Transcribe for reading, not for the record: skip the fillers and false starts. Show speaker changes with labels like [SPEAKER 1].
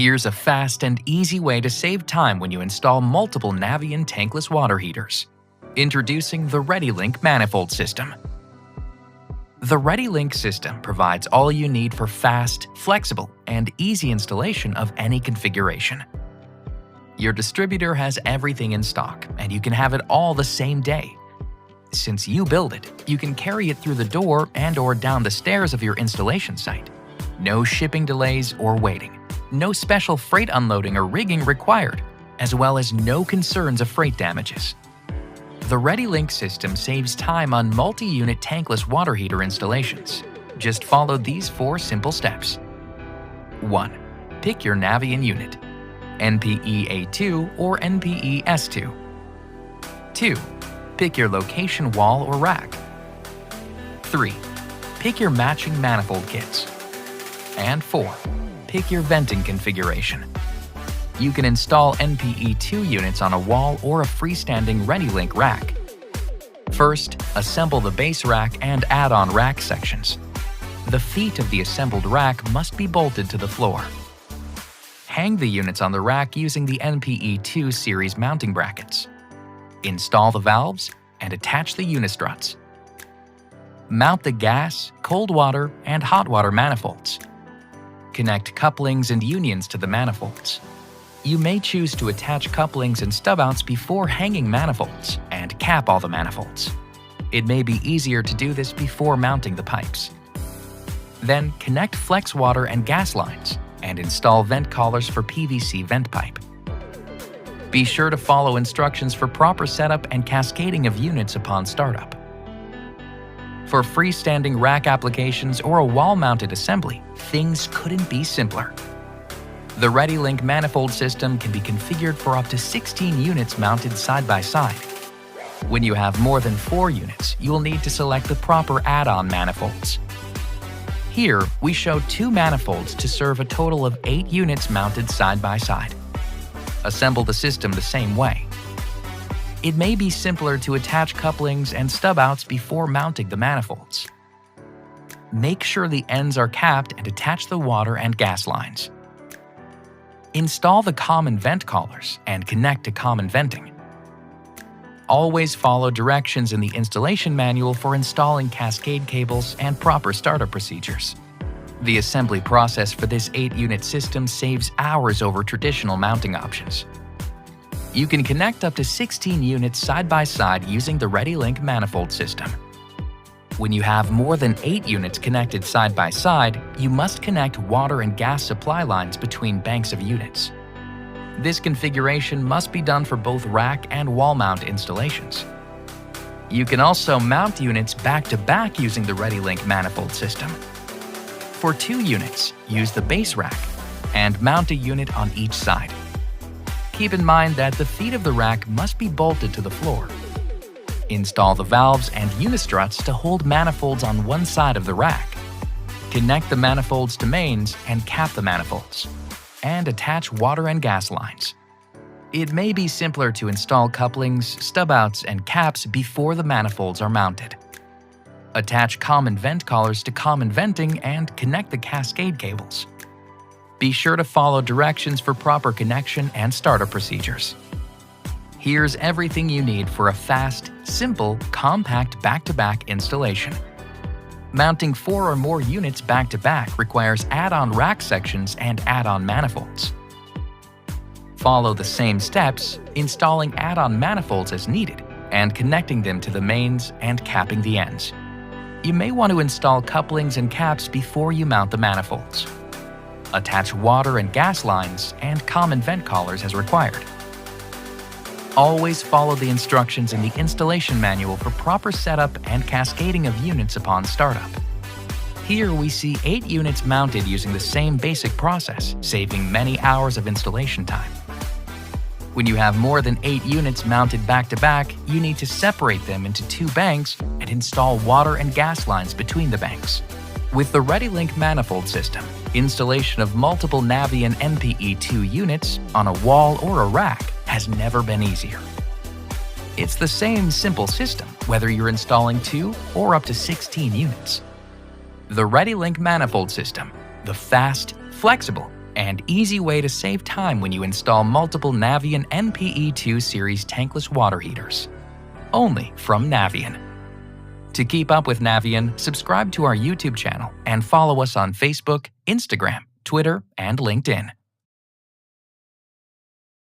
[SPEAKER 1] Here's a fast and easy way to save time when you install multiple Navien tankless water heaters. Introducing the ReadyLink Manifold System. The ReadyLink system provides all you need for fast, flexible, and easy installation of any configuration. Your distributor has everything in stock, and you can have it all the same day. Since you build it, you can carry it through the door and/or down the stairs of your installation site. No shipping delays or waiting. No special freight unloading or rigging required, as well as no concerns of freight damages. The ReadyLink system saves time on multi-unit tankless water heater installations. Just follow these 4 simple steps. 1. Pick your Navien unit, NPE-2 or NPE-2. 2. Pick your location wall or rack. 3. Pick your matching manifold kits. And 4. Pick your venting configuration. You can install NPE-2 units on a wall or a freestanding ReadyLink rack. First, assemble the base rack and add-on rack sections. The feet of the assembled rack must be bolted to the floor. Hang the units on the rack using the NPE-2 series mounting brackets. Install the valves and attach the unistruts. Mount the gas, cold water, and hot water manifolds. Connect couplings and unions to the manifolds. You may choose to attach couplings and stub-outs before hanging manifolds and cap all the manifolds. It may be easier to do this before mounting the pipes. Then connect flex water and gas lines and install vent collars for PVC vent pipe. Be sure to follow instructions for proper setup and cascading of units upon startup. For freestanding rack applications or a wall-mounted assembly, things couldn't be simpler. The ReadyLink manifold system can be configured for up to 16 units mounted side by side. When you have more than 4 units, you will need to select the proper add-on manifolds. Here, we show 2 manifolds to serve a total of 8 units mounted side by side. Assemble the system the same way. It may be simpler to attach couplings and stub-outs before mounting the manifolds. Make sure the ends are capped and attach the water and gas lines. Install the common vent collars and connect to common venting. Always follow directions in the installation manual for installing cascade cables and proper startup procedures. The assembly process for this 8-unit system saves hours over traditional mounting options. You can connect up to 16 units side by side using the ReadyLink manifold system. When you have more than 8 units connected side by side, you must connect water and gas supply lines between banks of units. This configuration must be done for both rack and wall mount installations. You can also mount units back-to-back using the ReadyLink manifold system. For 2 units, use the base rack and mount a unit on each side. Keep in mind that the feet of the rack must be bolted to the floor. Install the valves and unistruts to hold manifolds on one side of the rack. Connect the manifolds to mains and cap the manifolds. And attach water and gas lines. It may be simpler to install couplings, stub-outs, and caps before the manifolds are mounted. Attach common vent collars to common venting and connect the cascade cables. Be sure to follow directions for proper connection and startup procedures. Here's everything you need for a fast, simple, compact back-to-back installation. Mounting 4 or more units back-to-back requires add-on rack sections and add-on manifolds. Follow the same steps, installing add-on manifolds as needed and connecting them to the mains and capping the ends. You may want to install couplings and caps before you mount the manifolds. Attach water and gas lines and common vent collars as required. Always follow the instructions in the installation manual for proper setup and cascading of units upon startup. Here we see 8 units mounted using the same basic process, saving many hours of installation time. When you have more than 8 units mounted back-to-back, you need to separate them into 2 banks and install water and gas lines between the banks. With the ReadyLink manifold system, installation of multiple Navien NPE-2 units on a wall or a rack has never been easier. It's the same simple system whether you're installing 2 or up to 16 units. The ReadyLink manifold system, the fast, flexible, and easy way to save time when you install multiple Navien NPE-2 series tankless water heaters. Only from Navien. To keep up with Navien, subscribe to our YouTube channel and follow us on Facebook, Instagram, Twitter, and LinkedIn.